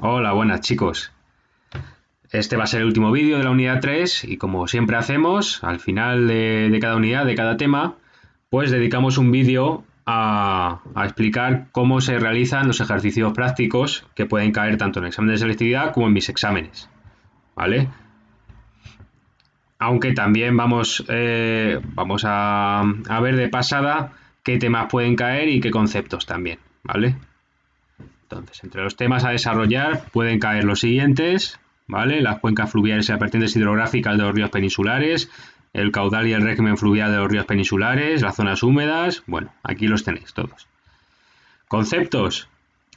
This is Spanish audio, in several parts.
Hola, buenas chicos. Este va a ser el último vídeo de la unidad 3 y como siempre hacemos, al final de cada unidad, de cada tema, pues dedicamos un vídeo a explicar cómo se realizan los ejercicios prácticos que pueden caer tanto en el examen de selectividad como en mis exámenes. ¿Vale? Aunque también vamos a ver de pasada qué temas pueden caer y qué conceptos también. ¿Vale? Entonces, entre los temas a desarrollar pueden caer los siguientes, ¿vale? Las cuencas fluviales y las vertientes hidrográficas de los ríos peninsulares, el caudal y el régimen fluvial de los ríos peninsulares, las zonas húmedas, bueno, aquí los tenéis todos. Conceptos,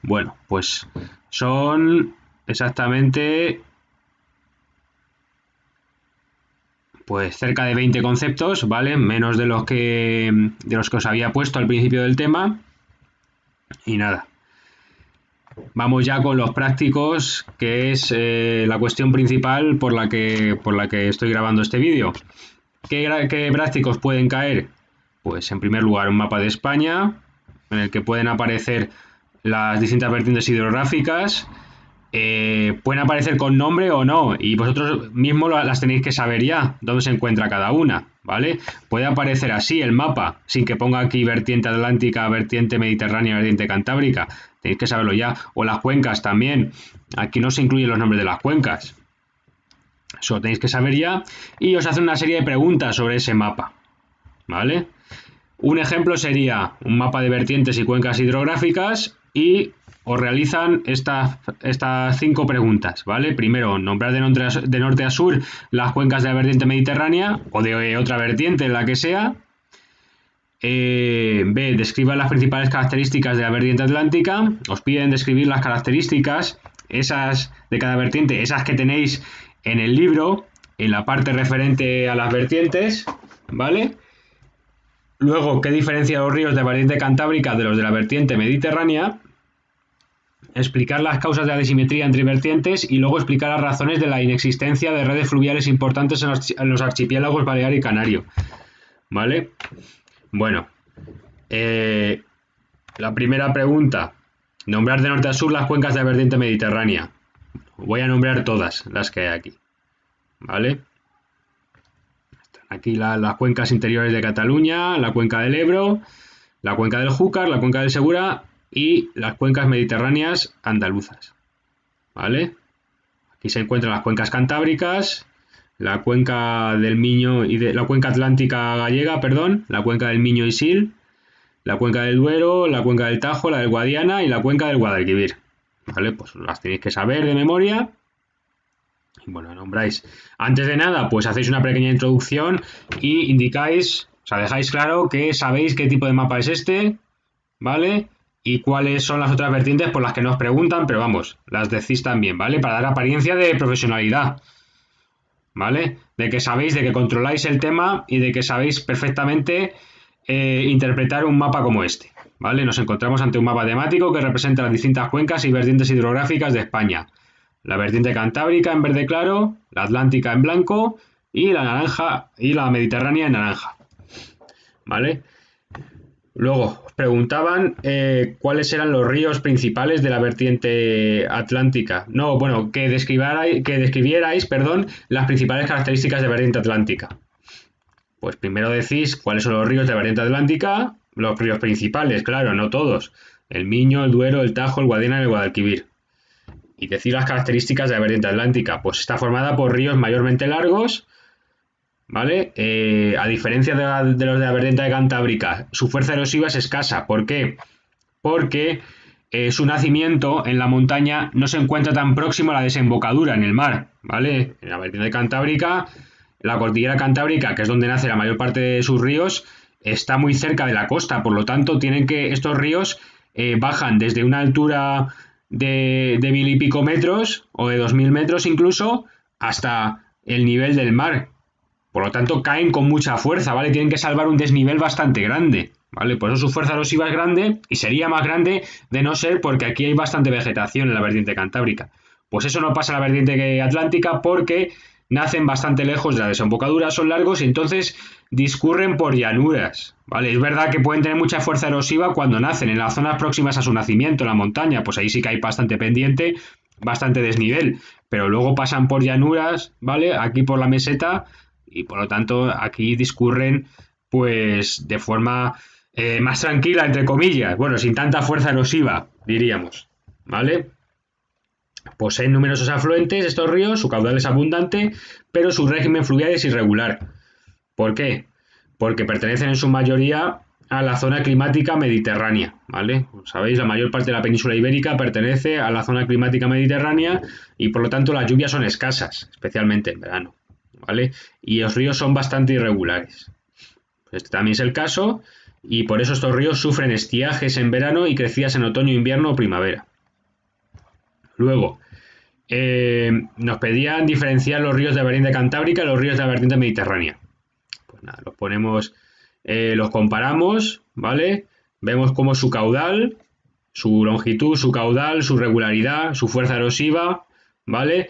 bueno, pues son exactamente pues cerca de 20 conceptos, ¿vale? Menos de los que os había puesto al principio del tema. Y nada, vamos ya con los prácticos, que es la cuestión principal por la que estoy grabando este vídeo. ¿Qué prácticos pueden caer? Pues en primer lugar un mapa de España, en el que pueden aparecer las distintas vertientes hidrográficas. Pueden aparecer con nombre o no, y vosotros mismos las tenéis que saber ya, dónde se encuentra cada una, ¿vale? Puede aparecer así el mapa, sin que ponga aquí vertiente atlántica, vertiente mediterránea, vertiente cantábrica, tenéis que saberlo ya. O las cuencas también, aquí no se incluyen los nombres de las cuencas, eso lo tenéis que saber ya, y os hacen una serie de preguntas sobre ese mapa, ¿vale? Un ejemplo sería un mapa de vertientes y cuencas hidrográficas y os realizan estas 5 preguntas, ¿vale? Primero, nombrar de norte a sur las cuencas de la vertiente mediterránea o de otra vertiente, la que sea. B, describan las principales características de la vertiente atlántica. Os piden describir las características, esas de cada vertiente, esas que tenéis en el libro, en la parte referente a las vertientes, ¿vale? Luego, ¿qué diferencia los ríos de la vertiente cantábrica de los de la vertiente mediterránea? Explicar las causas de la disimetría entre vertientes y luego explicar las razones de la inexistencia de redes fluviales importantes en los archipiélagos Balear y Canario. ¿Vale? Bueno, la primera pregunta, nombrar de norte a sur las cuencas de la vertiente mediterránea. Voy a nombrar todas las que hay aquí. ¿Vale? Aquí las cuencas interiores de Cataluña, la cuenca del Ebro, la cuenca del Júcar, la cuenca del Segura y las cuencas mediterráneas andaluzas. ¿Vale? Aquí se encuentran las cuencas cantábricas, la cuenca del Miño y la cuenca atlántica gallega, perdón, la cuenca del Miño y Sil, la cuenca del Duero, la cuenca del Tajo, la del Guadiana y la cuenca del Guadalquivir. ¿Vale? Pues las tenéis que saber de memoria. Y bueno, nombráis. Antes de nada, pues hacéis una pequeña introducción y indicáis, o sea, dejáis claro que sabéis qué tipo de mapa es este, ¿vale? Y cuáles son las otras vertientes por las que no os preguntan, pero vamos, las decís también, ¿vale? Para dar apariencia de profesionalidad, ¿vale? De que sabéis, de que controláis el tema y de que sabéis perfectamente interpretar un mapa como este, ¿vale? Nos encontramos ante un mapa temático que representa las distintas cuencas y vertientes hidrográficas de España. La vertiente cantábrica en verde claro, la atlántica en blanco y la naranja y la mediterránea en naranja, ¿vale? Luego, os preguntaban cuáles eran los ríos principales de la vertiente atlántica. No, bueno, que describierais, perdón, las principales características de la vertiente atlántica. Pues primero decís cuáles son los ríos de la vertiente atlántica, los ríos principales, claro, no todos. El Miño, el Duero, el Tajo, el Guadiana y el Guadalquivir. Y decir las características de la vertiente atlántica. Pues está formada por ríos mayormente largos, ¿vale? A diferencia de los de la vertiente cantábrica, su fuerza erosiva es escasa. ¿Por qué? Porque su nacimiento en la montaña no se encuentra tan próximo a la desembocadura en el mar, ¿vale? En la vertiente cantábrica, la cordillera cantábrica, que es donde nace la mayor parte de sus ríos, está muy cerca de la costa, por lo tanto, estos ríos bajan desde una altura de 1000 y pico metros o de 2000 metros incluso hasta el nivel del mar. Por lo tanto, caen con mucha fuerza, ¿vale? Tienen que salvar un desnivel bastante grande, ¿vale? Por eso su fuerza erosiva es grande y sería más grande de no ser porque aquí hay bastante vegetación en la vertiente cantábrica. Pues eso no pasa en la vertiente atlántica porque nacen bastante lejos de la desembocadura, son largos y entonces discurren por llanuras, ¿vale? Es verdad que pueden tener mucha fuerza erosiva cuando nacen, en las zonas próximas a su nacimiento, en la montaña, pues ahí sí que hay bastante pendiente bastante desnivel, pero luego pasan por llanuras, ¿vale? Aquí por la meseta y por lo tanto aquí discurren pues de forma más tranquila, entre comillas, bueno, sin tanta fuerza erosiva, diríamos, ¿vale? Poseen numerosos afluentes estos ríos, su caudal es abundante, pero su régimen fluvial es irregular. ¿Por qué? Porque pertenecen en su mayoría a la zona climática mediterránea, ¿vale? Como sabéis, la mayor parte de la península ibérica pertenece a la zona climática mediterránea y por lo tanto las lluvias son escasas, especialmente en verano, ¿vale? Y los ríos son bastante irregulares. Este también es el caso y por eso estos ríos sufren estiajes en verano y crecidas en otoño, invierno o primavera. Luego, nos pedían diferenciar los ríos de la vertiente cantábrica y los ríos de la vertiente mediterránea. Pues nada, los ponemos, los comparamos, ¿vale? Vemos cómo su caudal, su longitud, su caudal, su regularidad, su fuerza erosiva, ¿vale?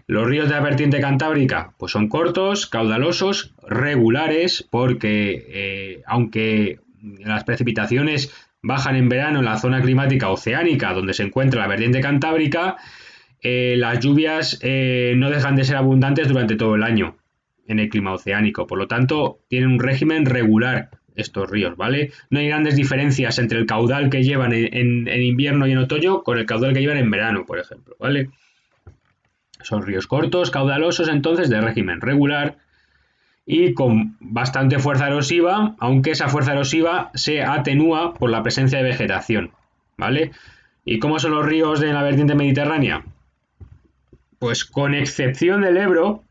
Los ríos de la vertiente cantábrica, pues son cortos, caudalosos, regulares, porque aunque las precipitaciones bajan en verano en la zona climática oceánica, donde se encuentra la vertiente cantábrica, las lluvias no dejan de ser abundantes durante todo el año en el clima oceánico. Por lo tanto, tienen un régimen regular estos ríos, ¿vale? No hay grandes diferencias entre el caudal que llevan en invierno y en otoño con el caudal que llevan en verano, por ejemplo, ¿vale? Son ríos cortos, caudalosos, entonces de régimen regular y con bastante fuerza erosiva, aunque esa fuerza erosiva se atenúa por la presencia de vegetación, ¿vale? ¿Y cómo son los ríos de la vertiente mediterránea? Pues con excepción del Ebro,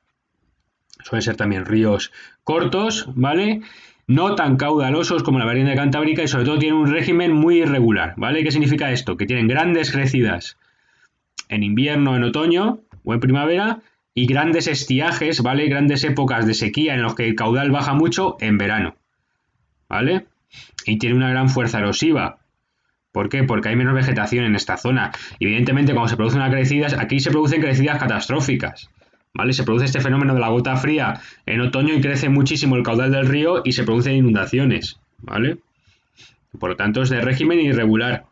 suelen ser también ríos cortos, ¿vale? No tan caudalosos como la vertiente cantábrica y sobre todo tienen un régimen muy irregular, ¿vale? ¿Qué significa esto? Que tienen grandes crecidas en invierno, en otoño o en primavera y grandes estiajes, ¿vale? Grandes épocas de sequía en los que el caudal baja mucho en verano, ¿vale? Y tiene una gran fuerza erosiva. ¿Por qué? Porque hay menos vegetación en esta zona. Evidentemente, cuando se produce una crecida, aquí se producen crecidas catastróficas, ¿vale? Se produce este fenómeno de la gota fría en otoño y crece muchísimo el caudal del río y se producen inundaciones, ¿vale? Por lo tanto, es de régimen irregular.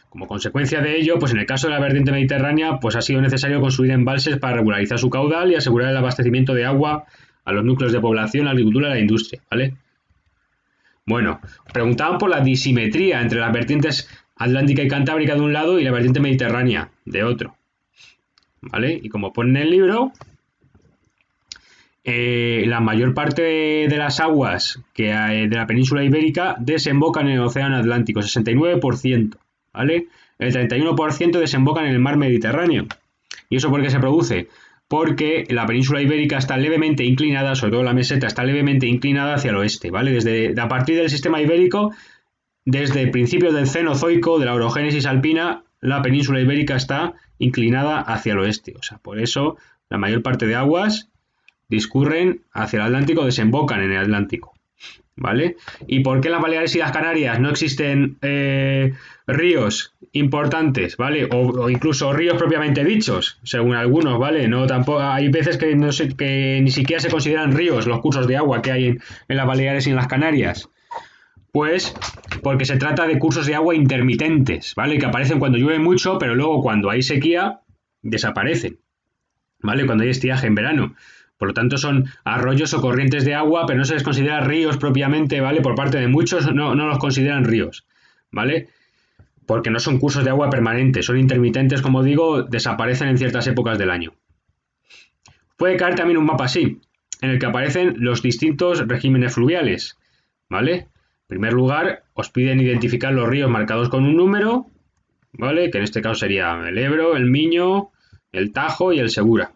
Como consecuencia de ello, pues en el caso de la vertiente mediterránea, pues ha sido necesario construir embalses para regularizar su caudal y asegurar el abastecimiento de agua a los núcleos de población, la agricultura y la industria, ¿vale? Bueno, preguntaban por la disimetría entre las vertientes atlántica y cantábrica de un lado y la vertiente mediterránea de otro, ¿vale? Y como pone en el libro, la mayor parte de las aguas que hay de la península ibérica desembocan en el océano Atlántico, 69%, ¿vale? El 31% desembocan en el mar Mediterráneo. ¿Y eso por qué se produce? Porque la península ibérica está levemente inclinada, sobre todo la meseta está levemente inclinada hacia el oeste, ¿vale? A partir del sistema ibérico, desde principios del Cenozoico, de la orogénesis alpina, la península ibérica está inclinada hacia el oeste. O sea, por eso la mayor parte de aguas discurren hacia el Atlántico, desembocan en el Atlántico, ¿vale? ¿Y por qué en las Baleares y las Canarias no existen ríos importantes, ¿vale? O incluso ríos propiamente dichos, según algunos, ¿vale? No, tampoco, hay veces que, no sé, que ni siquiera se consideran ríos los cursos de agua que hay en las Baleares y en las Canarias. Pues porque se trata de cursos de agua intermitentes, ¿vale? Que aparecen cuando llueve mucho, pero luego cuando hay sequía, desaparecen, ¿vale? Cuando hay estiaje en verano. Por lo tanto, son arroyos o corrientes de agua, pero no se les considera ríos propiamente, ¿vale? Por parte de muchos no los consideran ríos, ¿vale? Porque no son cursos de agua permanentes, son intermitentes, como digo, desaparecen en ciertas épocas del año. Puede caer también un mapa así, en el que aparecen los distintos regímenes fluviales, ¿vale? En primer lugar, os piden identificar los ríos marcados con un número, ¿vale? Que en este caso sería el Ebro, el Miño, el Tajo y el Segura,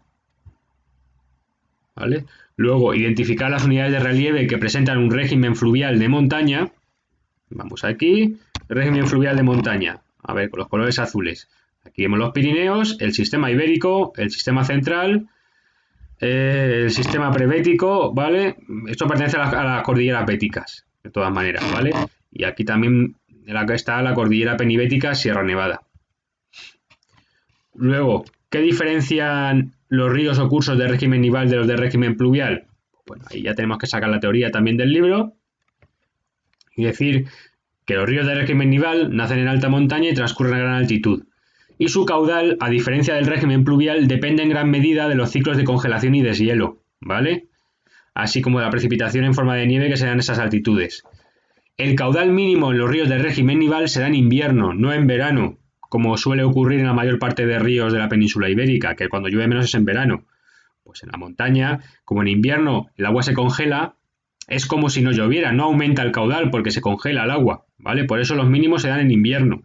¿vale? Luego, identificar las unidades de relieve que presentan un régimen fluvial de montaña. Vamos aquí, régimen fluvial de montaña. A ver, con los colores azules. Aquí vemos los Pirineos, el sistema ibérico, el sistema central, el sistema prebético, ¿vale? Esto pertenece a las cordilleras béticas, de todas maneras, ¿vale? Y aquí también está la cordillera penibética, Sierra Nevada. Luego, ¿qué diferencian los ríos o cursos de régimen nival de los de régimen pluvial? Bueno, ahí ya tenemos que sacar la teoría también del libro y decir que los ríos de régimen nival nacen en alta montaña y transcurren a gran altitud. y su caudal, a diferencia del régimen pluvial, depende en gran medida de los ciclos de congelación y deshielo, ¿vale? Así como de la precipitación en forma de nieve que se da en esas altitudes. El caudal mínimo en los ríos del régimen nival se da en invierno, no en verano, como suele ocurrir en la mayor parte de ríos de la península ibérica, que cuando llueve menos es en verano. Pues en la montaña, como en invierno el agua se congela, es como si no lloviera, no aumenta el caudal porque se congela el agua, ¿vale? Por eso los mínimos se dan en invierno,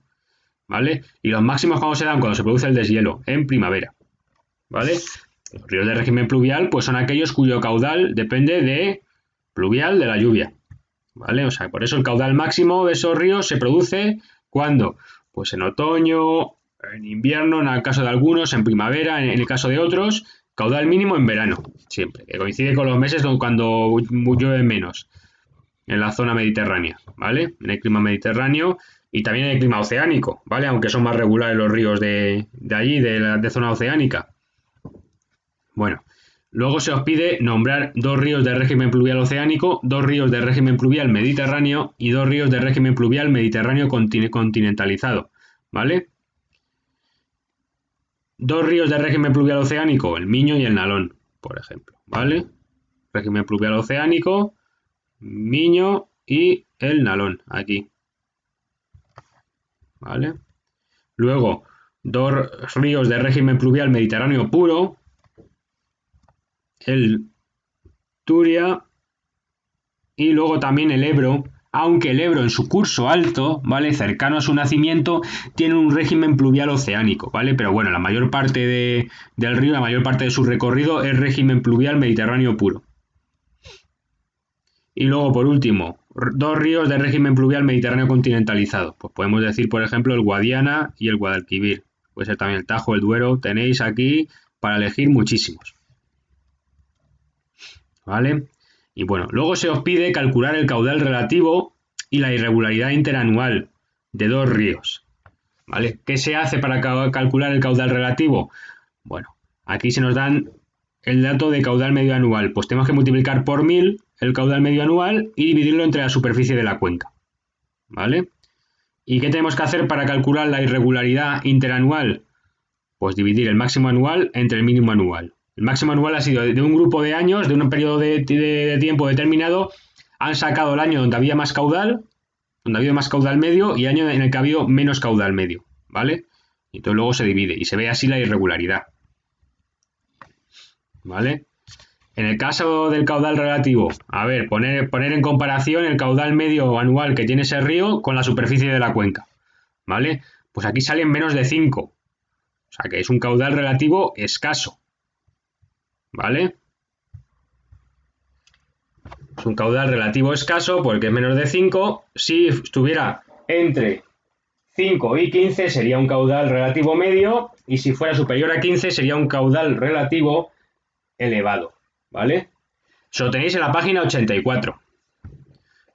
¿vale? Y los máximos cuando se dan, cuando se produce el deshielo, en primavera, ¿vale? Los ríos de régimen pluvial pues son aquellos cuyo caudal depende de pluvial de la lluvia, ¿vale? O sea, por eso el caudal máximo de esos ríos se produce ¿cuándo? Pues en otoño, en invierno, en el caso de algunos, en primavera, en el caso de otros, caudal mínimo en verano, siempre, que coincide con los meses cuando llueve menos en la zona mediterránea, ¿vale? En el clima mediterráneo y también en el clima oceánico, ¿vale? Aunque son más regulares los ríos de allí, de zona oceánica. Bueno, luego se os pide nombrar 2 ríos de régimen pluvial oceánico, 2 ríos de régimen pluvial mediterráneo y 2 ríos de régimen pluvial mediterráneo continentalizado, ¿vale? 2 ríos de régimen pluvial oceánico, el Miño y el Nalón, por ejemplo, ¿vale? Régimen pluvial oceánico, Miño y el Nalón, aquí, ¿vale? Luego, 2 ríos de régimen pluvial mediterráneo puro, el Turia y luego también el Ebro, aunque el Ebro en su curso alto, ¿vale? Cercano a su nacimiento, tiene un régimen pluvial oceánico, ¿vale? Pero bueno, la mayor parte del río, la mayor parte de su recorrido es régimen pluvial mediterráneo puro. Y luego, por último, 2 ríos de régimen pluvial mediterráneo continentalizado. Pues podemos decir, por ejemplo, el Guadiana y el Guadalquivir. Puede ser también el Tajo, el Duero. Tenéis aquí para elegir muchísimos, ¿vale? Y bueno, luego se os pide calcular el caudal relativo y la irregularidad interanual de 2 ríos, ¿vale? ¿Qué se hace para calcular el caudal relativo? Bueno, aquí se nos dan el dato de caudal medio anual. Pues tenemos que multiplicar por 1000 el caudal medio anual y dividirlo entre la superficie de la cuenca, ¿vale? ¿Y qué tenemos que hacer para calcular la irregularidad interanual? Pues dividir el máximo anual entre el mínimo anual. El máximo anual ha sido de un grupo de años, de un periodo de tiempo determinado, han sacado el año donde había más caudal, donde ha habido más caudal medio y año en el que ha habido menos caudal medio, ¿vale? Y entonces luego se divide y se ve así la irregularidad, ¿vale? En el caso del caudal relativo, a ver, poner en comparación el caudal medio anual que tiene ese río con la superficie de la cuenca, ¿vale? Pues aquí salen menos de 5, o sea que es un caudal relativo escaso, ¿vale? Es un caudal relativo escaso porque es menos de 5. Si estuviera entre 5 y 15 sería un caudal relativo medio y si fuera superior a 15 sería un caudal relativo elevado, ¿vale? Eso lo tenéis en la página 84.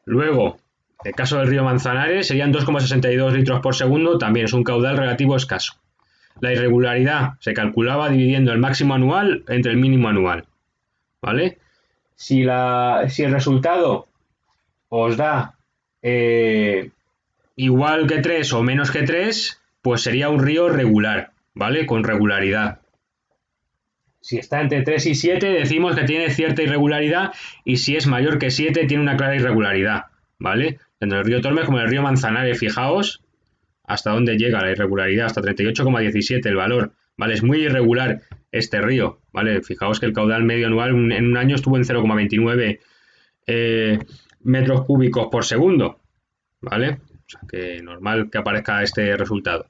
Luego, el caso del río Manzanares serían 2,62 litros por segundo, también es un caudal relativo escaso. La irregularidad se calculaba dividiendo el máximo anual entre el mínimo anual, ¿vale? Si el resultado os da igual que 3 o menos que 3, pues sería un río regular, ¿vale? Con regularidad. Si está entre 3 y 7, decimos que tiene cierta irregularidad y si es mayor que 7, tiene una clara irregularidad, ¿vale? Tanto el río Tormes como el río Manzanares, fijaos hasta dónde llega la irregularidad, hasta 38,17 el valor, ¿vale? Es muy irregular este río, ¿vale? Fijaos que el caudal medio anual en un año estuvo en 0,29 metros cúbicos por segundo, ¿vale? O sea que normal que aparezca este resultado.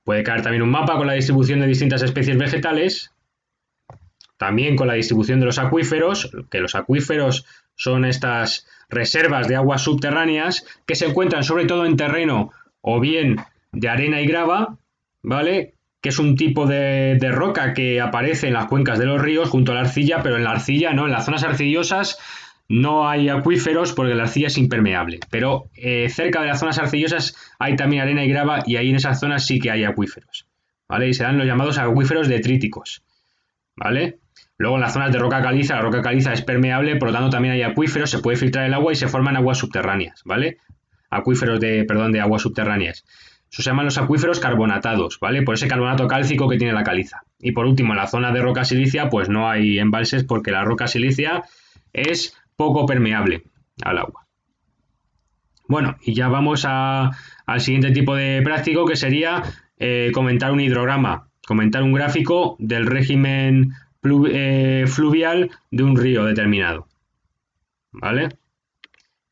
Puede caer también un mapa con la distribución de distintas especies vegetales, también con la distribución de los acuíferos, que los acuíferos son estas reservas de aguas subterráneas que se encuentran sobre todo en terreno o bien de arena y grava, ¿vale? Que es un tipo de roca que aparece en las cuencas de los ríos junto a la arcilla, pero en la arcilla no, en las zonas arcillosas no hay acuíferos porque la arcilla es impermeable, pero cerca de las zonas arcillosas hay también arena y grava y ahí en esas zonas sí que hay acuíferos, ¿vale? Y se dan los llamados acuíferos detríticos, ¿vale? Luego en las zonas de roca caliza, la roca caliza es permeable, por lo tanto también hay acuíferos, se puede filtrar el agua y se forman aguas subterráneas, ¿vale? Acuíferos de aguas subterráneas. Eso se llaman los acuíferos carbonatados, ¿vale? Por ese carbonato cálcico que tiene la caliza. Y por último, en la zona de roca silicia, pues no hay embalses porque la roca silicia es poco permeable al agua. Bueno, y ya vamos al siguiente tipo de práctico, que sería comentar un hidrograma, comentar un gráfico del régimen fluvial de un río determinado. ¿Vale?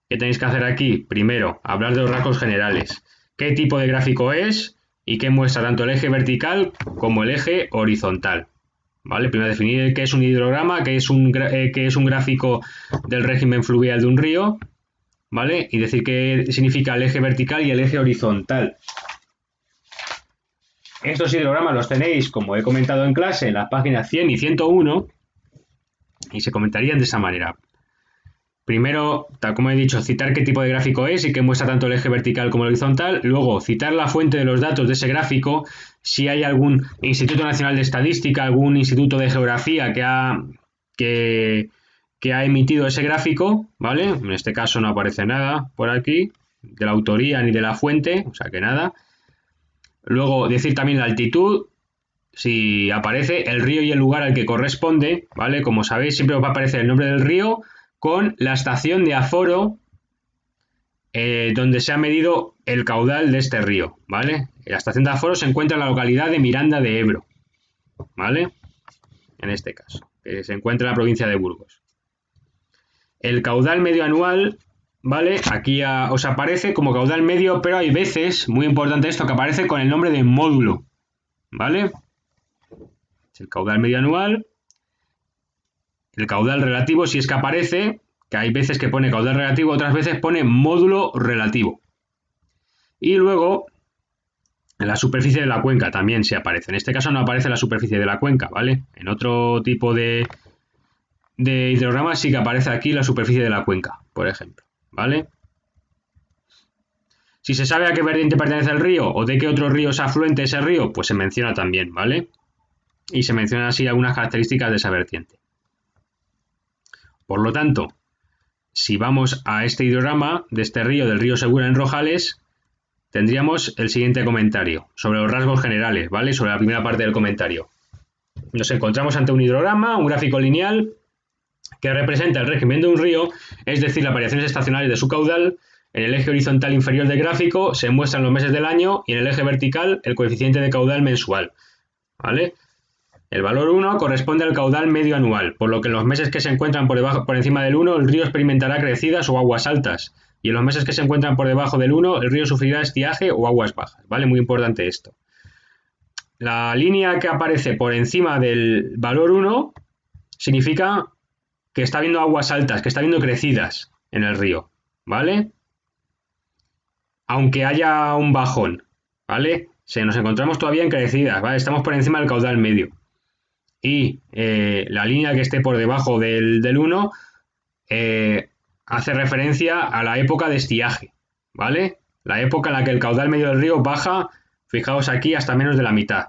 ¿Qué tenéis que hacer aquí? Primero, hablar de los rasgos generales. ¿Qué tipo de gráfico es y qué muestra tanto el eje vertical como el eje horizontal? ¿Vale? Primero definir qué es un hidrograma, qué es un gráfico del régimen fluvial de un río, ¿vale? Y decir qué significa el eje vertical y el eje horizontal. Estos hidrogramas los tenéis, como he comentado en clase, en las páginas 100 y 101 y se comentarían de esa manera. Primero, tal como he dicho, citar qué tipo de gráfico es y qué muestra tanto el eje vertical como el horizontal. Luego, citar la fuente de los datos de ese gráfico, si hay algún Instituto Nacional de Estadística, algún instituto de geografía que ha emitido ese gráfico, ¿vale? En este caso no aparece nada por aquí, de la autoría ni de la fuente, o sea que nada. Luego, decir también la altitud, si aparece el río y el lugar al que corresponde, ¿vale? Como sabéis, siempre os va a aparecer el nombre del río con la estación de aforo donde se ha medido el caudal de este río, ¿vale? La estación de aforo se encuentra en la localidad de Miranda de Ebro, ¿vale? En este caso, que se encuentra en la provincia de Burgos. El caudal medio anual, ¿vale? Aquí os aparece como caudal medio, pero hay veces, muy importante esto, que aparece con el nombre de módulo, ¿vale? Es el caudal medio anual. El caudal relativo, si es que aparece, que hay veces que pone caudal relativo, otras veces pone módulo relativo. Y luego, la superficie de la cuenca también se aparece. En este caso no aparece la superficie de la cuenca, ¿vale? En otro tipo de hidrogramas sí que aparece aquí la superficie de la cuenca, por ejemplo, ¿vale? Si se sabe a qué vertiente pertenece el río o de qué otro río es afluente ese río, pues se menciona también, ¿vale? Y se mencionan así algunas características de esa vertiente. Por lo tanto, si vamos a este hidrograma de este río, del río Segura en Rojales, tendríamos el siguiente comentario sobre los rasgos generales, ¿vale? Sobre la primera parte del comentario. Nos encontramos ante un hidrograma, un gráfico lineal, que representa el régimen de un río, es decir, las variaciones estacionales de su caudal. En el eje horizontal inferior del gráfico se muestran los meses del año y en el eje vertical el coeficiente de caudal mensual, ¿vale? El valor 1 corresponde al caudal medio anual, por lo que en los meses que se encuentran por encima del 1 el río experimentará crecidas o aguas altas, y en los meses que se encuentran por debajo del 1 el río sufrirá estiaje o aguas bajas, ¿vale? Muy importante esto. La línea que aparece por encima del valor 1 significa que está habiendo aguas altas, que está habiendo crecidas en el río, ¿vale? Aunque haya un bajón, ¿vale? Nos encontramos todavía en crecidas, ¿vale? Estamos por encima del caudal medio. Y la línea que esté por debajo del 1 hace referencia a la época de estiaje, ¿vale? La época en la que el caudal medio del río baja, fijaos aquí, hasta menos de la mitad,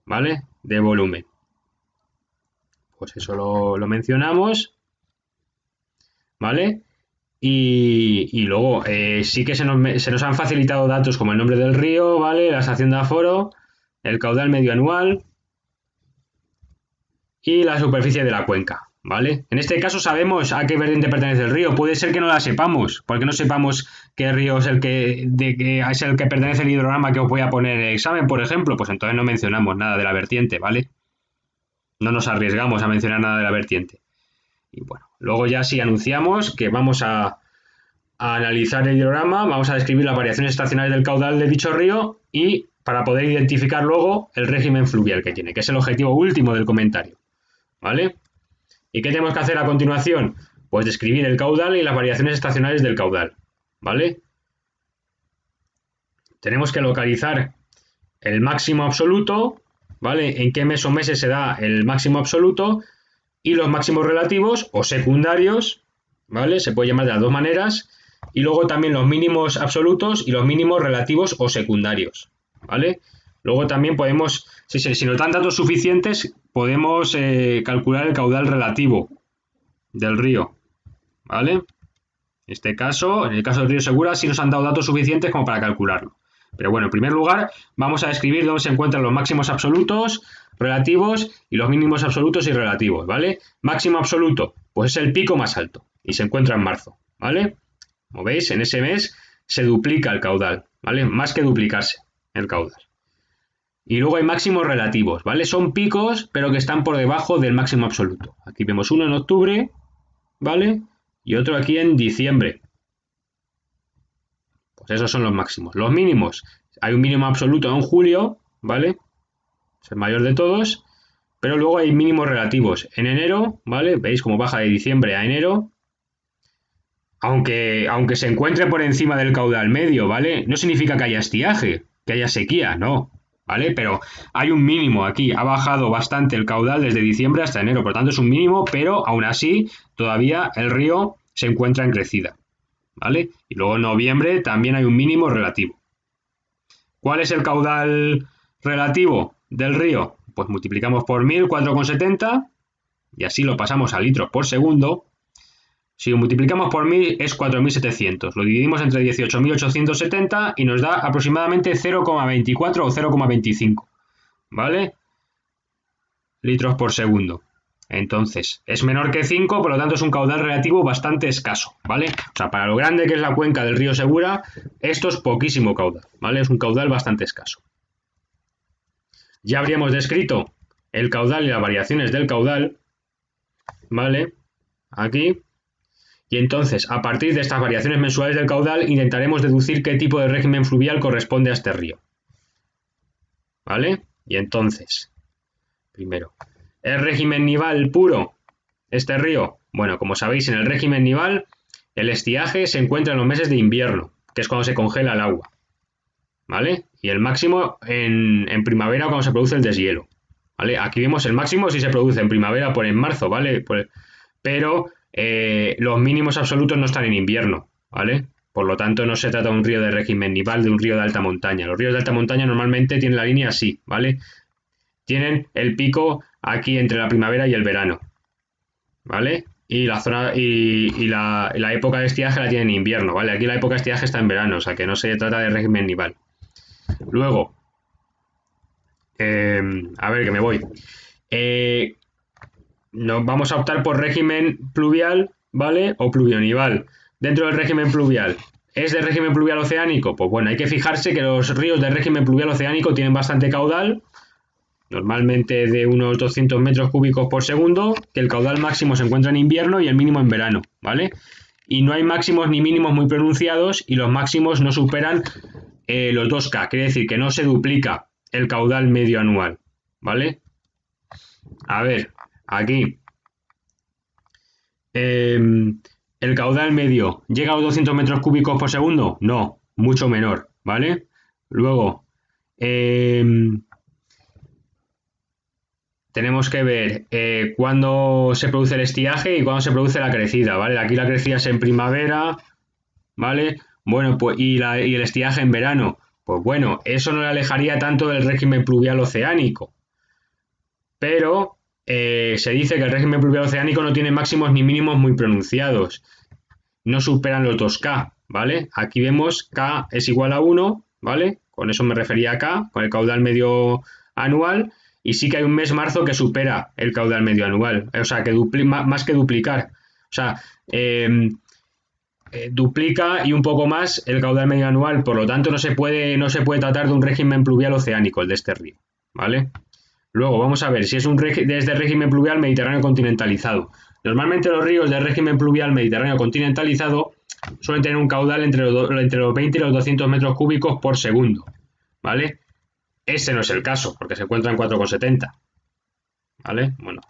¿vale? De volumen. Pues eso lo mencionamos, ¿vale? Y luego sí que se nos han facilitado datos como el nombre del río, ¿vale? La estación de aforo, el caudal medio anual y la superficie de la cuenca, ¿vale? En este caso sabemos a qué vertiente pertenece el río. Puede ser que no la sepamos, porque no sepamos qué río es el que pertenece el hidrograma que os voy a poner en el examen, por ejemplo, pues entonces no mencionamos nada de la vertiente, ¿vale? No nos arriesgamos a mencionar nada de la vertiente. Y bueno, luego ya sí anunciamos que vamos a analizar el hidrograma, vamos a describir las variaciones estacionales del caudal de dicho río y para poder identificar luego el régimen fluvial que tiene, que es el objetivo último del comentario, ¿vale? ¿Y qué tenemos que hacer a continuación? Pues describir el caudal y las variaciones estacionales del caudal, ¿vale? Tenemos que localizar el máximo absoluto, ¿vale? En qué mes o meses se da el máximo absoluto y los máximos relativos o secundarios, ¿vale? Se puede llamar de las dos maneras. Y luego también los mínimos absolutos y los mínimos relativos o secundarios, ¿vale? Luego también podemos, si nos dan datos suficientes, podemos calcular el caudal relativo del río, ¿vale? En el caso del río Segura, sí nos han dado datos suficientes como para calcularlo. Pero bueno, en primer lugar, vamos a describir dónde se encuentran los máximos absolutos, relativos y los mínimos absolutos y relativos, ¿vale? Máximo absoluto, pues es el pico más alto y se encuentra en marzo, ¿vale? Como veis, en ese mes se duplica el caudal, ¿vale? Más que duplicarse el caudal. Y luego hay máximos relativos, ¿vale? Son picos, pero que están por debajo del máximo absoluto. Aquí vemos uno en octubre, ¿vale? Y otro aquí en diciembre. Pues esos son los máximos. Los mínimos, hay un mínimo absoluto en julio, ¿vale? Es el mayor de todos, pero luego hay mínimos relativos. En enero, ¿vale? Veis cómo baja de diciembre a enero, aunque se encuentre por encima del caudal medio, ¿vale? No significa que haya estiaje, que haya sequía, no, ¿vale? Pero hay un mínimo aquí, ha bajado bastante el caudal desde diciembre hasta enero, por tanto es un mínimo, pero aún así todavía el río se encuentra en crecida, ¿vale? Y luego en noviembre también hay un mínimo relativo. ¿Cuál es el caudal relativo del río? Pues multiplicamos por 1000, 4,70 y así lo pasamos a litros por segundo. Si lo multiplicamos por 1000 es 4700. Lo dividimos entre 18.870 y nos da aproximadamente 0,24 o 0,25. ¿Vale? Litros por segundo. Entonces, es menor que 5, por lo tanto es un caudal relativo bastante escaso, ¿vale? O sea, para lo grande que es la cuenca del río Segura, esto es poquísimo caudal, ¿vale? Es un caudal bastante escaso. Ya habríamos descrito el caudal y las variaciones del caudal, ¿vale? Aquí. Y entonces, a partir de estas variaciones mensuales del caudal, intentaremos deducir qué tipo de régimen fluvial corresponde a este río. ¿Vale? Y entonces, primero, ¿es régimen nival puro este río? Bueno, como sabéis, en el régimen nival, el estiaje se encuentra en los meses de invierno, que es cuando se congela el agua. ¿Vale? Y el máximo en primavera, cuando se produce el deshielo. ¿Vale? Aquí vemos el máximo si se produce en primavera por en marzo, ¿vale? Pero los mínimos absolutos no están en invierno, ¿vale? Por lo tanto, no se trata de un río de régimen nival, de un río de alta montaña. Los ríos de alta montaña normalmente tienen la línea así, ¿vale? Tienen el pico aquí entre la primavera y el verano, ¿vale? Y la zona la época de estiaje la tienen en invierno, ¿vale? Aquí la época de estiaje está en verano, o sea que no se trata de régimen nival. Luego, a ver que me voy. Nos vamos a optar por régimen pluvial, ¿vale? O pluvionival. Dentro del régimen pluvial, ¿es de régimen pluvial oceánico? Pues bueno, hay que fijarse que los ríos de régimen pluvial oceánico tienen bastante caudal, normalmente de unos 200 metros cúbicos por segundo, que el caudal máximo se encuentra en invierno y el mínimo en verano, ¿vale? Y no hay máximos ni mínimos muy pronunciados y los máximos no superan los 2K, quiere decir que no se duplica el caudal medio anual, ¿vale? A ver, aquí el caudal medio llega a los 200 metros cúbicos por segundo, no, mucho menor, ¿vale? Luego, tenemos que ver cuándo se produce el estiaje y cuándo se produce la crecida, ¿vale? Aquí la crecida es en primavera, ¿vale? Bueno, pues y el estiaje en verano. Pues bueno, eso no le alejaría tanto del régimen pluvial oceánico. Pero se dice que el régimen pluvial oceánico no tiene máximos ni mínimos muy pronunciados. No superan los 2K, ¿vale? Aquí vemos K es igual a 1, ¿vale? Con eso me refería a K, con el caudal medio anual. Y sí que hay un mes marzo que supera el caudal medio anual. O sea, que más que duplicar. O sea, duplica y un poco más el caudal medio anual. Por lo tanto, no se puede tratar de un régimen pluvial oceánico, el de este río, ¿vale? Luego vamos a ver si es desde régimen pluvial mediterráneo continentalizado. Normalmente los ríos de régimen pluvial mediterráneo continentalizado suelen tener un caudal entre los 20 y los 200 metros cúbicos por segundo, ¿vale? Ese no es el caso, porque se encuentra en 4,70, ¿vale? Bueno.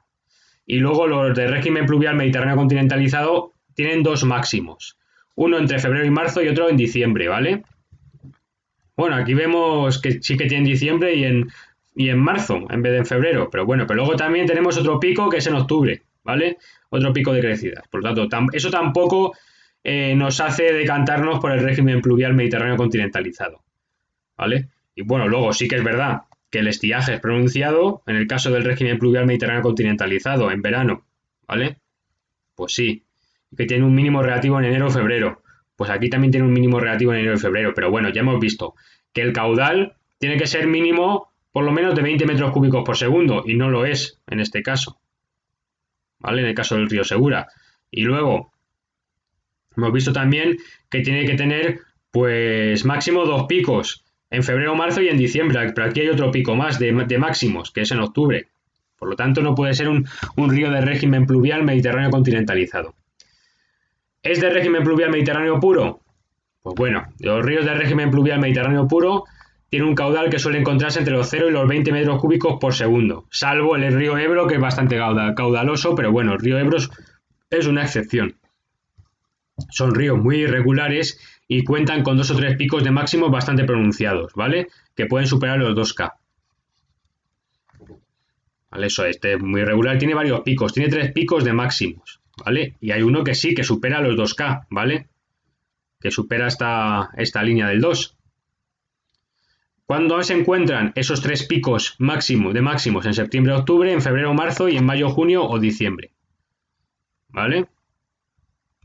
Y luego los de régimen pluvial mediterráneo continentalizado tienen dos máximos. Uno entre febrero y marzo y otro en diciembre, ¿vale? Bueno, aquí vemos que sí que tiene en diciembre y en marzo en vez de en febrero, pero bueno, pero luego también tenemos otro pico que es en octubre, ¿vale? Otro pico de crecidas. Por lo tanto, eso tampoco nos hace decantarnos por el régimen pluvial mediterráneo continentalizado, ¿vale? Y bueno, luego sí que es verdad que el estiaje es pronunciado en el caso del régimen pluvial mediterráneo continentalizado en verano, ¿vale? Pues sí, que tiene un mínimo relativo en enero o febrero. Pues aquí también tiene un mínimo relativo en enero y febrero, pero bueno, ya hemos visto que el caudal tiene que ser mínimo por lo menos de 20 metros cúbicos por segundo, y no lo es en este caso, ¿vale? En el caso del río Segura. Y luego, hemos visto también que tiene que tener, pues, máximo 2 picos, en febrero, marzo y en diciembre, pero aquí hay otro pico más de máximos, que es en octubre. Por lo tanto, no puede ser un río de régimen pluvial mediterráneo continentalizado. ¿Es de régimen pluvial mediterráneo puro? Pues bueno, los ríos de régimen pluvial mediterráneo puro tienen un caudal que suele encontrarse entre los 0 y los 20 metros cúbicos por segundo, salvo el río Ebro, que es bastante caudaloso, pero bueno, el río Ebro es una excepción. Son ríos muy irregulares y cuentan con 2 o 3 picos de máximos bastante pronunciados, ¿vale? Que pueden superar los 2K. ¿Vale? Eso, este es muy irregular, tiene varios picos, tiene 3 picos de máximos, ¿vale? Y hay uno que sí, que supera los 2K, ¿vale? Que supera esta línea del 2. ¿Cuándo se encuentran esos 3 picos de máximos? En septiembre, octubre, en febrero, marzo y en mayo, junio o diciembre, ¿vale?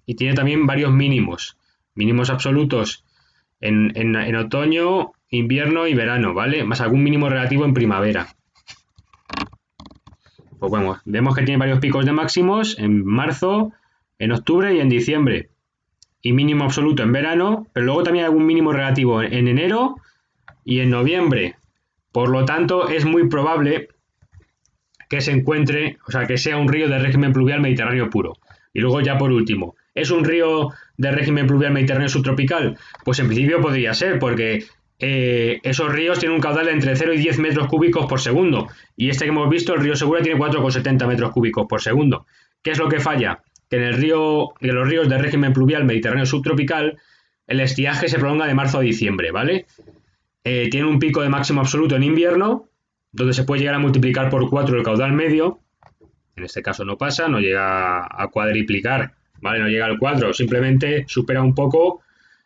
Y tiene también varios mínimos absolutos en otoño, invierno y verano, ¿vale? Más algún mínimo relativo en primavera. Pues bueno, vemos que tiene varios picos de máximos en marzo, en octubre y en diciembre. Y mínimo absoluto en verano, pero luego también hay algún mínimo relativo en enero y en noviembre. Por lo tanto, es muy probable que se encuentre, o sea, que sea un río de régimen pluvial mediterráneo puro. Y luego ya por último, ¿es un río de régimen pluvial mediterráneo subtropical? Pues en principio podría ser, porque esos ríos tienen un caudal de entre 0 y 10 metros cúbicos por segundo. Y este que hemos visto, el río Segura, tiene 4,70 metros cúbicos por segundo. ¿Qué es lo que falla? Que en los ríos de régimen pluvial mediterráneo subtropical, el estiaje se prolonga de marzo a diciembre, ¿vale? Tiene un pico de máximo absoluto en invierno, donde se puede llegar a multiplicar por 4 el caudal medio. En este caso no pasa, no llega a cuadriplicar, ¿vale? No llega al 4, simplemente supera un poco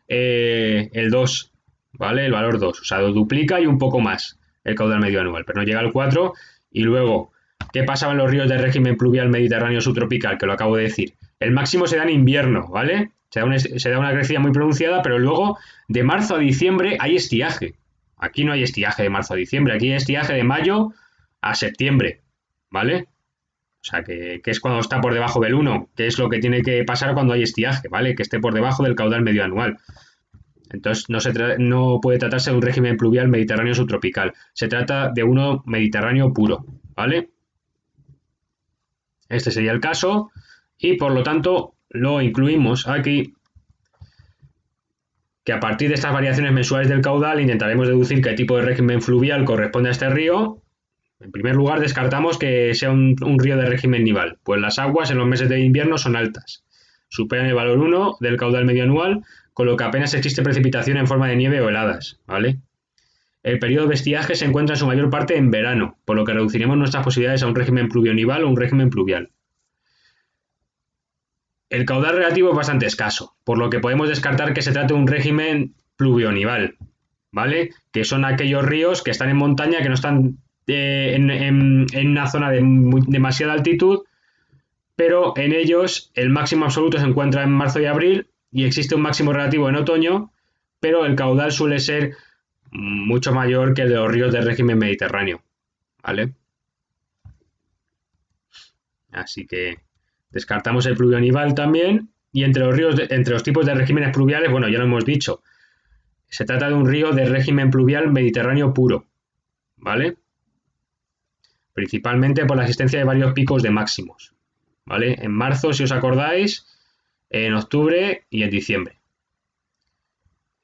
el 2, ¿vale? El valor 2, o sea, lo duplica y un poco más el caudal medio anual, pero no llega al 4. Y luego, ¿qué pasaba en los ríos de régimen pluvial mediterráneo subtropical? Que lo acabo de decir. El máximo se da en invierno, ¿vale? Se da una crecida muy pronunciada, pero luego de marzo a diciembre hay estiaje. Aquí no hay estiaje de marzo a diciembre, aquí hay estiaje de mayo a septiembre, ¿vale? O sea, que es cuando está por debajo del 1, que es lo que tiene que pasar cuando hay estiaje, ¿vale? Que esté por debajo del caudal medio anual. Entonces, no puede tratarse de un régimen pluvial mediterráneo subtropical. Se trata de uno mediterráneo puro, ¿vale? Este sería el caso y, por lo tanto, lo incluimos aquí, que a partir de estas variaciones mensuales del caudal intentaremos deducir qué tipo de régimen fluvial corresponde a este río. En primer lugar, descartamos que sea un río de régimen nival, pues las aguas en los meses de invierno son altas, superan el valor 1 del caudal medio anual, con lo que apenas existe precipitación en forma de nieve o heladas, ¿vale? El periodo de estiaje se encuentra en su mayor parte en verano, por lo que reduciremos nuestras posibilidades a un régimen pluvionival o un régimen pluvial. El caudal relativo es bastante escaso, por lo que podemos descartar que se trate de un régimen pluvionival, ¿vale? Que son aquellos ríos que están en montaña, que no están en una zona de demasiada altitud, pero en ellos el máximo absoluto se encuentra en marzo y abril y existe un máximo relativo en otoño, pero el caudal suele ser mucho mayor que el de los ríos del régimen mediterráneo, ¿vale? Así que descartamos el pluvionival también. Y entre los tipos de regímenes pluviales, bueno, ya lo hemos dicho, se trata de un río de régimen pluvial mediterráneo puro, ¿vale? Principalmente por la existencia de varios picos de máximos, ¿vale? En marzo, si os acordáis, en octubre y en diciembre.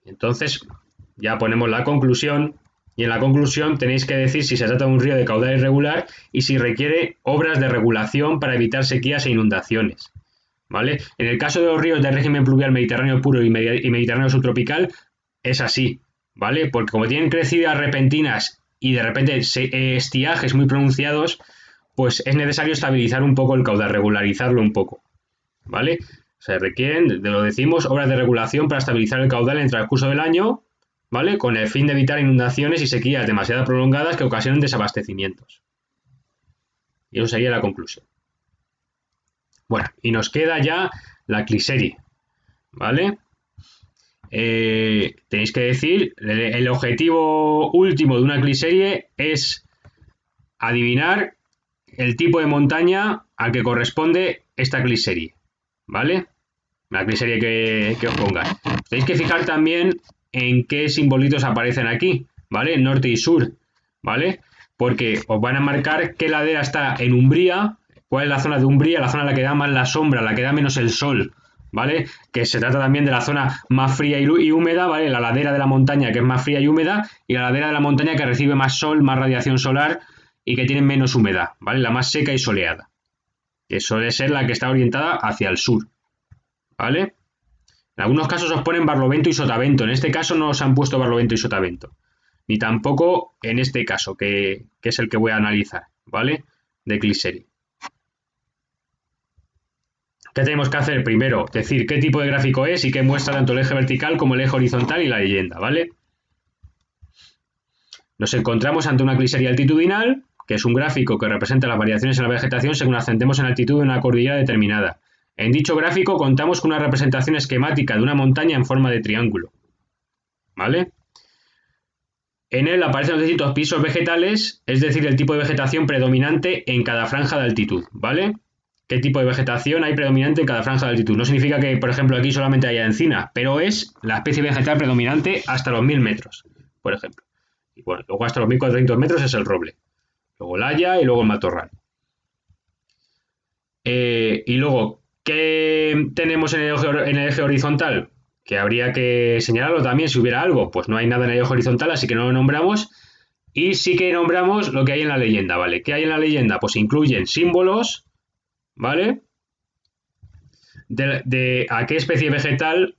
Entonces, ya ponemos la conclusión, y en la conclusión tenéis que decir si se trata de un río de caudal irregular y si requiere obras de regulación para evitar sequías e inundaciones, ¿vale? En el caso de los ríos de régimen pluvial mediterráneo puro y mediterráneo subtropical, es así, ¿vale? Porque como tienen crecidas repentinas y de repente estiajes muy pronunciados, pues es necesario estabilizar un poco el caudal, regularizarlo un poco, ¿vale? Se requieren, lo decimos, obras de regulación para estabilizar el caudal en el transcurso del año, ¿vale? Con el fin de evitar inundaciones y sequías demasiado prolongadas que ocasionen desabastecimientos. Y eso sería la conclusión. Bueno, y nos queda ya la cliserie, ¿vale? tenéis que decir, el objetivo último de una cliserie es adivinar el tipo de montaña al que corresponde esta cliserie, ¿vale? La cliserie que os ponga. Tenéis que fijar también en qué simbolitos aparecen aquí, ¿vale? Norte y sur, ¿vale? Porque os van a marcar qué ladera está en Umbría, cuál es la zona de Umbría, la zona en la que da más la sombra, la que da menos el sol, ¿vale? Que se trata también de la zona más fría y húmeda, ¿vale? La ladera de la montaña que es más fría y húmeda y la ladera de la montaña que recibe más sol, más radiación solar y que tiene menos humedad, ¿vale? La más seca y soleada, que suele ser la que está orientada hacia el sur, ¿vale? En algunos casos os ponen Barlovento y Sotavento, en este caso no os han puesto Barlovento y Sotavento, ni tampoco en este caso, que es el que voy a analizar, ¿vale? De cliserie. ¿Qué tenemos que hacer? Primero, decir qué tipo de gráfico es y qué muestra tanto el eje vertical como el eje horizontal y la leyenda, ¿vale? Nos encontramos ante una cliserie altitudinal, que es un gráfico que representa las variaciones en la vegetación según ascendemos en altitud de una cordillera determinada. En dicho gráfico contamos con una representación esquemática de una montaña en forma de triángulo, ¿vale? En él aparecen los distintos pisos vegetales, es decir, el tipo de vegetación predominante en cada franja de altitud, ¿vale? ¿Qué tipo de vegetación hay predominante en cada franja de altitud? No significa que, por ejemplo, aquí solamente haya encina, pero es la especie vegetal predominante hasta los 1000 metros, por ejemplo. Y bueno, luego hasta los 1400 metros es el roble, luego el haya y luego el matorral. Y luego, ¿qué tenemos en el eje horizontal? Que habría que señalarlo también si hubiera algo. Pues no hay nada en el eje horizontal, así que no lo nombramos. Y sí que nombramos lo que hay en la leyenda, ¿vale? ¿Qué hay en la leyenda? Pues incluyen símbolos, ¿vale? De a qué especie vegetal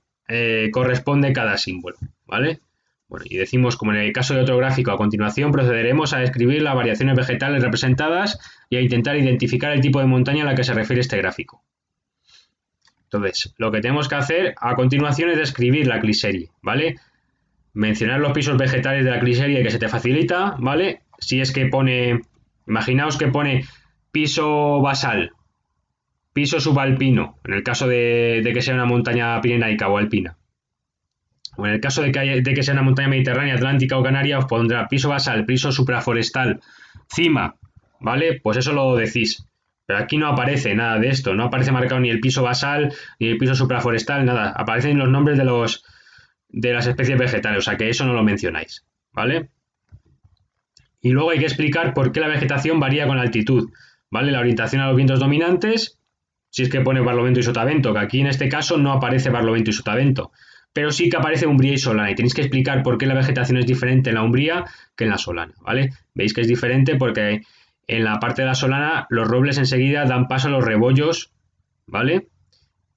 corresponde cada símbolo, ¿vale? Bueno, y decimos, como en el caso de otro gráfico, a continuación procederemos a describir las variaciones vegetales representadas y a intentar identificar el tipo de montaña a la que se refiere este gráfico. Entonces, lo que tenemos que hacer a continuación es describir la cliserie, ¿vale? Mencionar los pisos vegetales de la cliserie que se te facilita, ¿vale? Si es que pone, imaginaos que pone piso basal, piso subalpino, en el caso de que sea una montaña pirenaica o alpina. O en el caso de que sea una montaña mediterránea, atlántica o canaria, os pondrá piso basal, piso supraforestal, cima, ¿vale? Pues eso lo decís. Pero aquí no aparece nada de esto, no aparece marcado ni el piso basal, ni el piso supraforestal, nada. Aparecen los nombres de las especies vegetales, o sea que eso no lo mencionáis, ¿vale? Y luego hay que explicar por qué la vegetación varía con la altitud, ¿vale? La orientación a los vientos dominantes, si es que pone Barlovento y Sotavento, que aquí en este caso no aparece Barlovento y Sotavento, pero sí que aparece Umbría y Solana, y tenéis que explicar por qué la vegetación es diferente en la Umbría que en la Solana, ¿vale? Veis que es diferente porque en la parte de la Solana los robles enseguida dan paso a los rebollos, ¿vale?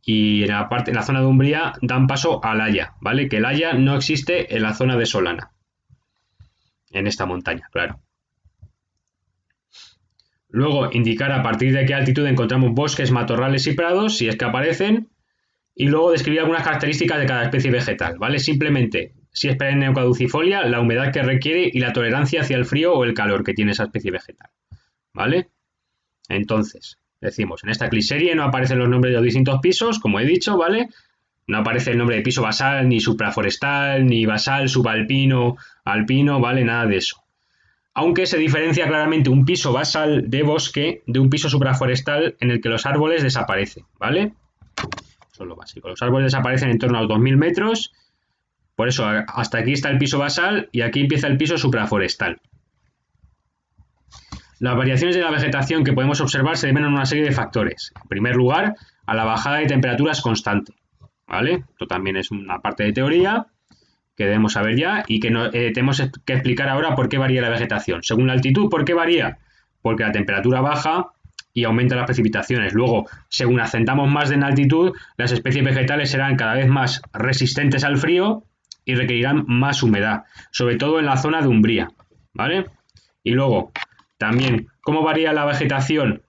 Y en la zona de Umbría dan paso al haya, ¿vale? Que el haya no existe en la zona de Solana, en esta montaña, claro. Luego indicar a partir de qué altitud encontramos bosques, matorrales y prados, si es que aparecen, y luego describir algunas características de cada especie vegetal, ¿vale? Simplemente, si es perenne o caducifolia, la humedad que requiere y la tolerancia hacia el frío o el calor que tiene esa especie vegetal, ¿vale? Entonces, decimos, en esta cliserie no aparecen los nombres de los distintos pisos, como he dicho, ¿vale? No aparece el nombre de piso basal, ni supraforestal, ni basal, subalpino, alpino, ¿vale? Nada de eso. Aunque se diferencia claramente un piso basal de bosque de un piso supraforestal en el que los árboles desaparecen, ¿vale? Eso es lo básico. Los árboles desaparecen en torno a los 2000 metros, por eso hasta aquí está el piso basal y aquí empieza el piso supraforestal. Las variaciones de la vegetación que podemos observar se deben a una serie de factores. En primer lugar, a la bajada de temperaturas constante, ¿vale? Esto también es una parte de teoría que debemos saber ya y que tenemos que explicar ahora por qué varía la vegetación. Según la altitud, ¿por qué varía? Porque la temperatura baja y aumenta las precipitaciones. Luego, según ascendamos más en altitud, las especies vegetales serán cada vez más resistentes al frío y requerirán más humedad, sobre todo en la zona de Umbría, ¿vale? Y luego, también, ¿cómo varía la vegetación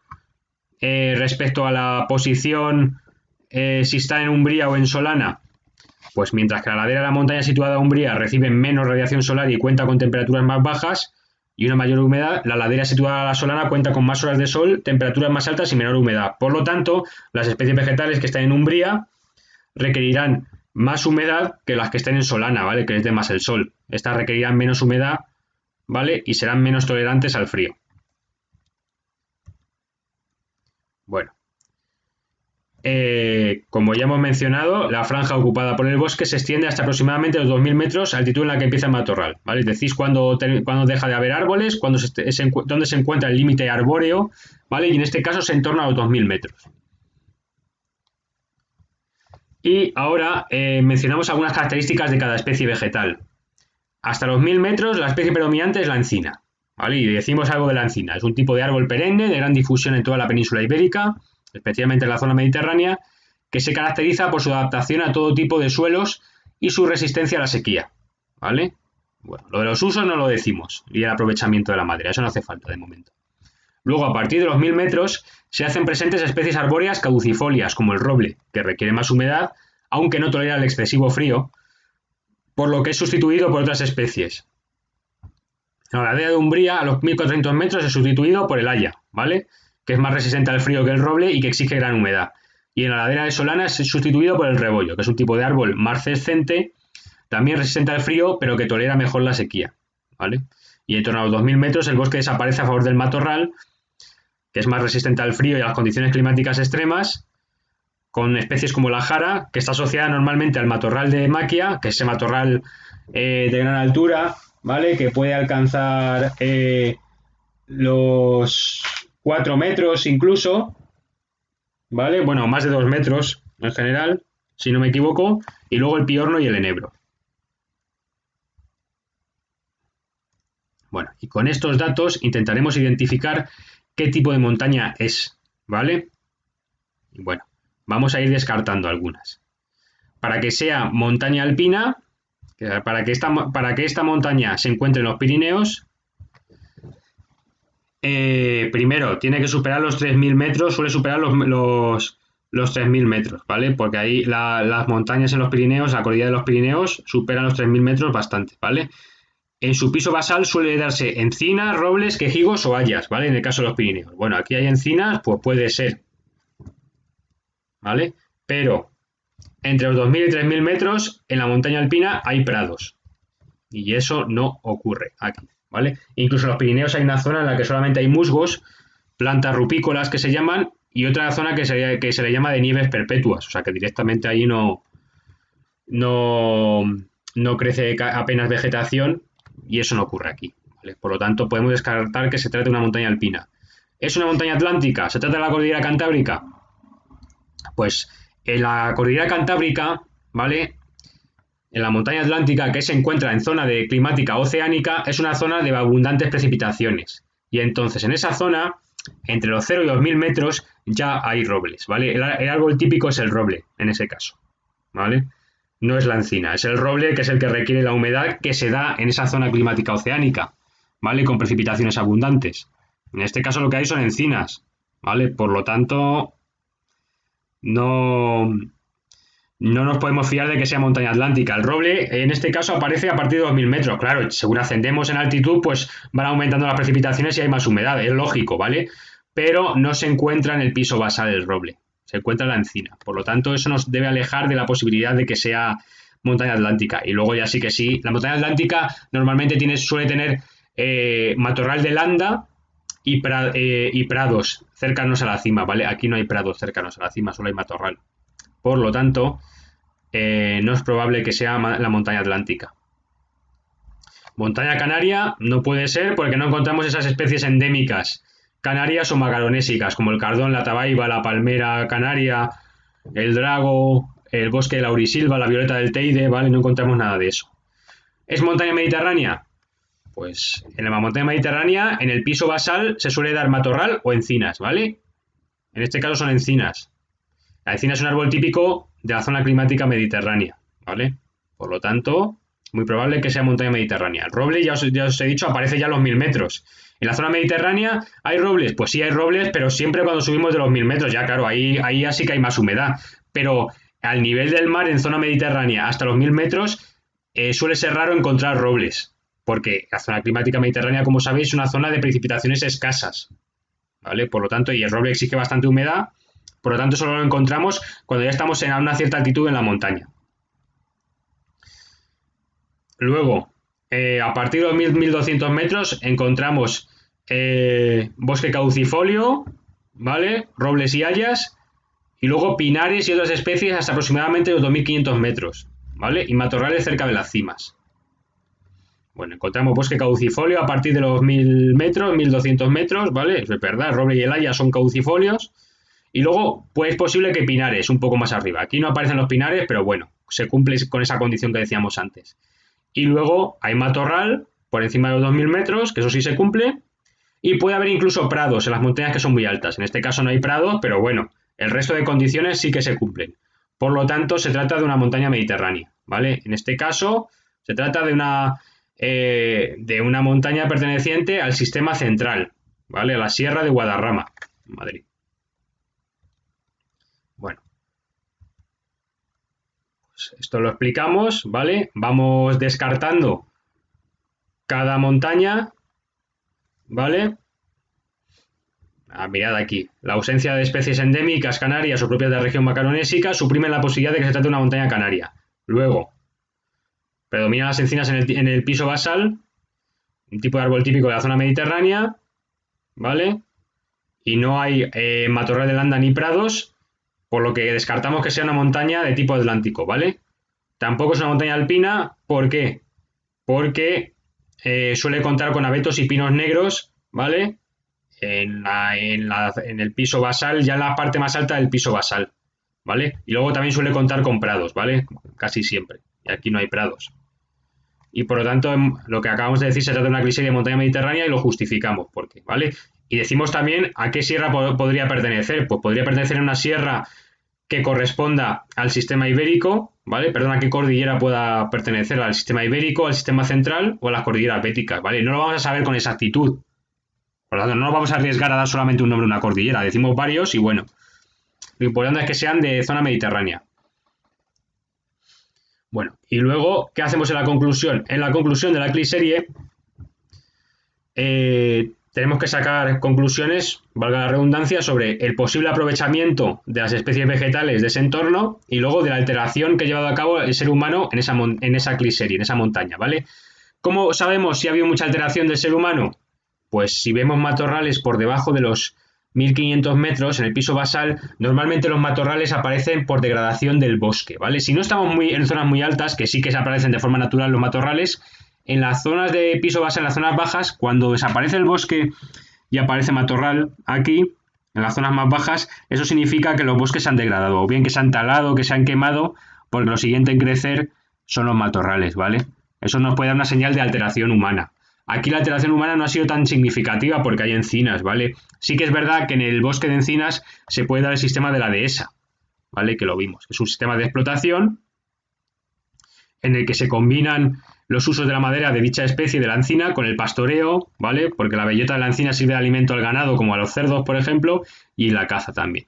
respecto a la posición si está en Umbría o en Solana? Pues mientras que la ladera de la montaña situada a Umbría recibe menos radiación solar y cuenta con temperaturas más bajas y una mayor humedad, la ladera situada a la Solana cuenta con más horas de sol, temperaturas más altas y menor humedad. Por lo tanto, las especies vegetales que están en Umbría requerirán más humedad que las que estén en solana, ¿vale? Que les dé más el sol. Estas requerirán menos humedad, ¿vale? Y serán menos tolerantes al frío. Bueno, como ya hemos mencionado, la franja ocupada por el bosque se extiende hasta aproximadamente los 2000 metros, altitud en la que empieza el matorral, ¿vale? Decís cuándo deja de haber árboles, dónde se encuentra el límite arbóreo, ¿vale? Y en este caso es en torno a los 2000 metros. Y ahora mencionamos algunas características de cada especie vegetal. Hasta los 1000 metros la especie predominante es la encina, ¿vale? Y decimos algo de la encina. Es un tipo de árbol perenne de gran difusión en toda la península ibérica, especialmente en la zona mediterránea, que se caracteriza por su adaptación a todo tipo de suelos y su resistencia a la sequía, ¿vale? Bueno, lo de los usos no lo decimos, y el aprovechamiento de la madera, eso no hace falta de momento. Luego, a partir de los 1000 metros, se hacen presentes especies arbóreas caducifolias, como el roble, que requiere más humedad, aunque no tolera el excesivo frío, por lo que es sustituido por otras especies. La ladera de Umbría, a los 1400 metros, es sustituido por el haya, ¿vale? Que es más resistente al frío que el roble y que exige gran humedad. Y en la ladera de Solana es sustituido por el rebollo, que es un tipo de árbol marcescente, también resistente al frío, pero que tolera mejor la sequía, ¿vale? Y en torno a los 2000 metros el bosque desaparece a favor del matorral, que es más resistente al frío y a las condiciones climáticas extremas, con especies como la jara, que está asociada normalmente al matorral de Maquia, que es ese matorral de gran altura, ¿vale? Que puede alcanzar los 4 metros incluso, ¿vale? Bueno, más de 2 metros en general, si no me equivoco, y luego el piorno y el enebro. Bueno, y con estos datos intentaremos identificar qué tipo de montaña es, ¿vale? Y bueno, vamos a ir descartando algunas. Para que sea montaña alpina, para que esta montaña se encuentre en los Pirineos, primero tiene que superar los 3000 metros, suele superar los 3000 metros, ¿vale? Porque ahí las montañas en los Pirineos, la cordillera de los Pirineos, superan los 3000 metros bastante, ¿vale? En su piso basal suele darse encinas, robles, quejigos o hayas, ¿vale? En el caso de los Pirineos. Bueno, aquí hay encinas, pues puede ser, ¿vale? Pero entre los 2000 y 3000 metros, en la montaña alpina hay prados. Y eso no ocurre aquí, ¿vale? Incluso en los Pirineos hay una zona en la que solamente hay musgos, plantas rupícolas que se llaman, y otra zona que se le llama de nieves perpetuas. O sea que directamente ahí no crece apenas vegetación y eso no ocurre aquí, ¿vale? Por lo tanto, podemos descartar que se trata de una montaña alpina. ¿Es una montaña atlántica? ¿Se trata de la cordillera cantábrica? Pues en la cordillera cantábrica, ¿vale? En la montaña atlántica, que se encuentra en zona de climática oceánica, es una zona de abundantes precipitaciones. Y entonces, en esa zona, entre los 0 y los 1000 metros, ya hay robles, ¿vale? El árbol típico es el roble, en ese caso, ¿vale? No es la encina, es el roble, que es el que requiere la humedad que se da en esa zona climática oceánica, ¿vale? Con precipitaciones abundantes. En este caso lo que hay son encinas, ¿vale? Por lo tanto, no nos podemos fiar de que sea montaña atlántica. El roble, en este caso, aparece a partir de 2000 metros. Claro, según ascendemos en altitud, pues van aumentando las precipitaciones y hay más humedad, es lógico, ¿vale? Pero no se encuentra en el piso basal del roble, se encuentra en la encina. Por lo tanto, eso nos debe alejar de la posibilidad de que sea montaña atlántica. Y luego ya sí que sí, la montaña atlántica normalmente suele tener matorral de landa y prados cercanos a la cima, ¿vale? Aquí no hay prados cercanos a la cima, solo hay matorral. Por lo tanto, no es probable que sea la montaña atlántica. Montaña canaria no puede ser porque no encontramos esas especies endémicas canarias o magaronésicas, como el cardón, la tabaiba, la palmera canaria, el drago, el bosque de laurisilva, la violeta del Teide, ¿vale? No encontramos nada de eso. ¿Es montaña mediterránea? Pues en la montaña mediterránea, en el piso basal, se suele dar matorral o encinas, ¿vale? En este caso son encinas. La encina es un árbol típico de la zona climática mediterránea, ¿vale? Por lo tanto, muy probable que sea montaña mediterránea. El roble, ya os he dicho, aparece ya a los 1000 metros. ¿En la zona mediterránea hay robles? Pues sí hay robles, pero siempre cuando subimos de los 1000 metros, ya claro, ahí ya sí que hay más humedad. Pero al nivel del mar, en zona mediterránea, hasta los 1000 metros, suele ser raro encontrar robles, porque la zona climática mediterránea, como sabéis, es una zona de precipitaciones escasas, ¿vale? Por lo tanto, y el roble exige bastante humedad, por lo tanto, solo lo encontramos cuando ya estamos a una cierta altitud en la montaña. Luego, a partir de los 1200 metros encontramos bosque caducifolio, ¿vale? Robles y hayas, y luego pinares y otras especies hasta aproximadamente los 2500 metros, ¿vale? Y matorrales cerca de las cimas. Bueno, encontramos bosque caducifolio a partir de los 1000 metros, 1200 metros, ¿vale? Es verdad, el roble y el haya son caducifolios. Y luego, pues es posible que pinares, un poco más arriba. Aquí no aparecen los pinares, pero bueno, se cumple con esa condición que decíamos antes. Y luego hay matorral por encima de los 2000 metros, que eso sí se cumple. Y puede haber incluso prados en las montañas que son muy altas. En este caso no hay prados, pero bueno, el resto de condiciones sí que se cumplen. Por lo tanto, se trata de una montaña mediterránea, ¿vale? En este caso, se trata de una montaña perteneciente al sistema central, ¿vale? A la Sierra de Guadarrama, Madrid. Bueno, pues esto lo explicamos, ¿vale? Vamos descartando cada montaña, ¿vale? Mirad aquí. La ausencia de especies endémicas canarias o propias de la región macaronésica suprimen la posibilidad de que se trate de una montaña canaria. Luego, predominan las encinas en el piso basal, un tipo de árbol típico de la zona mediterránea, ¿vale? Y no hay matorral de landa ni prados, por lo que descartamos que sea una montaña de tipo atlántico, ¿vale? Tampoco es una montaña alpina, ¿por qué? Porque suele contar con abetos y pinos negros, ¿vale? En el piso basal, ya en la parte más alta del piso basal, ¿vale? Y luego también suele contar con prados, ¿vale? Casi siempre. Y aquí no hay prados. Y por lo tanto, lo que acabamos de decir se trata de una cliseria de montaña mediterránea y lo justificamos, porque, ¿vale? Y decimos también a qué sierra podría pertenecer. Pues podría pertenecer a una sierra que corresponda al sistema ibérico, ¿vale? Perdón, a qué cordillera pueda pertenecer, al sistema ibérico, al sistema central o a las cordilleras béticas, ¿vale? No lo vamos a saber con exactitud. Por lo tanto, no nos vamos a arriesgar a dar solamente un nombre a una cordillera. Decimos varios y bueno, lo importante es que sean de zona mediterránea. Bueno, y luego, ¿qué hacemos en la conclusión? En la conclusión de la cliserie tenemos que sacar conclusiones, valga la redundancia, sobre el posible aprovechamiento de las especies vegetales de ese entorno y luego de la alteración que ha llevado a cabo el ser humano en esa cliserie, en esa montaña, ¿vale? ¿Cómo sabemos si ha habido mucha alteración del ser humano? Pues si vemos matorrales por debajo de los 1500 metros en el piso basal, normalmente los matorrales aparecen por degradación del bosque, ¿vale? Si no estamos en zonas muy altas, que sí que se aparecen de forma natural los matorrales, en las zonas de piso basal, en las zonas bajas, cuando desaparece el bosque y aparece matorral aquí, en las zonas más bajas, eso significa que los bosques se han degradado, o bien que se han talado, que se han quemado, porque lo siguiente en crecer son los matorrales, ¿vale? Eso nos puede dar una señal de alteración humana. Aquí la alteración humana no ha sido tan significativa porque hay encinas, ¿vale? Sí que es verdad que en el bosque de encinas se puede dar el sistema de la dehesa, ¿vale? Que lo vimos. Es un sistema de explotación en el que se combinan los usos de la madera de dicha especie de la encina con el pastoreo, ¿vale? Porque la bellota de la encina sirve de alimento al ganado, como a los cerdos, por ejemplo, y la caza también.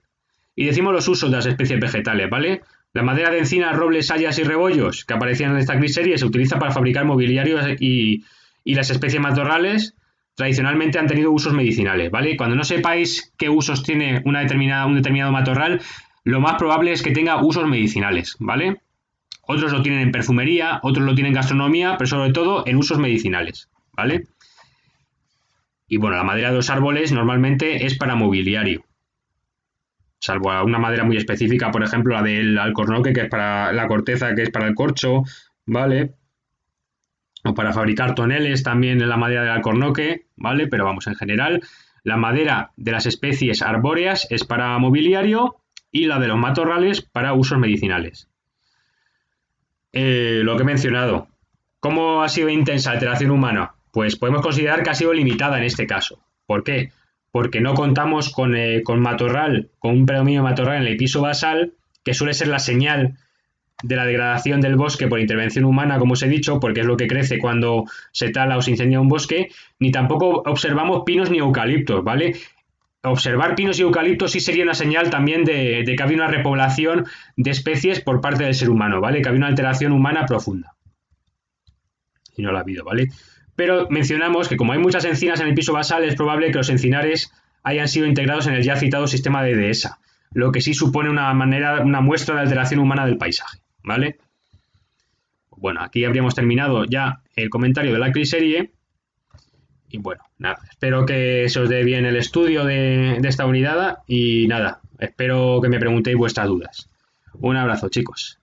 Y decimos los usos de las especies vegetales, ¿vale? La madera de encina, robles, hayas y rebollos que aparecían en esta cliserie se utiliza para fabricar mobiliario y las especies matorrales tradicionalmente han tenido usos medicinales, ¿vale? Cuando no sepáis qué usos tiene un determinado matorral, lo más probable es que tenga usos medicinales, ¿vale? Otros lo tienen en perfumería, otros lo tienen en gastronomía, pero sobre todo en usos medicinales, ¿vale? Y bueno, la madera de los árboles normalmente es para mobiliario, salvo una madera muy específica, por ejemplo, la del alcornoque, que es para la corteza, que es para el corcho, ¿vale? O para fabricar toneles también en la madera del alcornoque, ¿vale? Pero vamos, en general, la madera de las especies arbóreas es para mobiliario y la de los matorrales para usos medicinales. Lo que he mencionado. ¿Cómo ha sido intensa la alteración humana? Pues podemos considerar que ha sido limitada en este caso. ¿Por qué? Porque no contamos con matorral, con un predominio de matorral en el piso basal, que suele ser la señal de la degradación del bosque por intervención humana, como os he dicho, porque es lo que crece cuando se tala o se incendia un bosque, ni tampoco observamos pinos ni eucaliptos, ¿vale? Observar pinos y eucaliptos sí sería una señal también de que había una repoblación de especies por parte del ser humano, ¿vale? Que había una alteración humana profunda. Y no la ha habido, ¿vale? Pero mencionamos que como hay muchas encinas en el piso basal, es probable que los encinares hayan sido integrados en el ya citado sistema de dehesa, lo que sí supone una muestra de alteración humana del paisaje, ¿vale? bueno, aquí habríamos terminado ya el comentario de la criserie. Y bueno, nada, espero que se os dé bien el estudio de esta unidad y nada, espero que me preguntéis vuestras dudas. Un abrazo, chicos.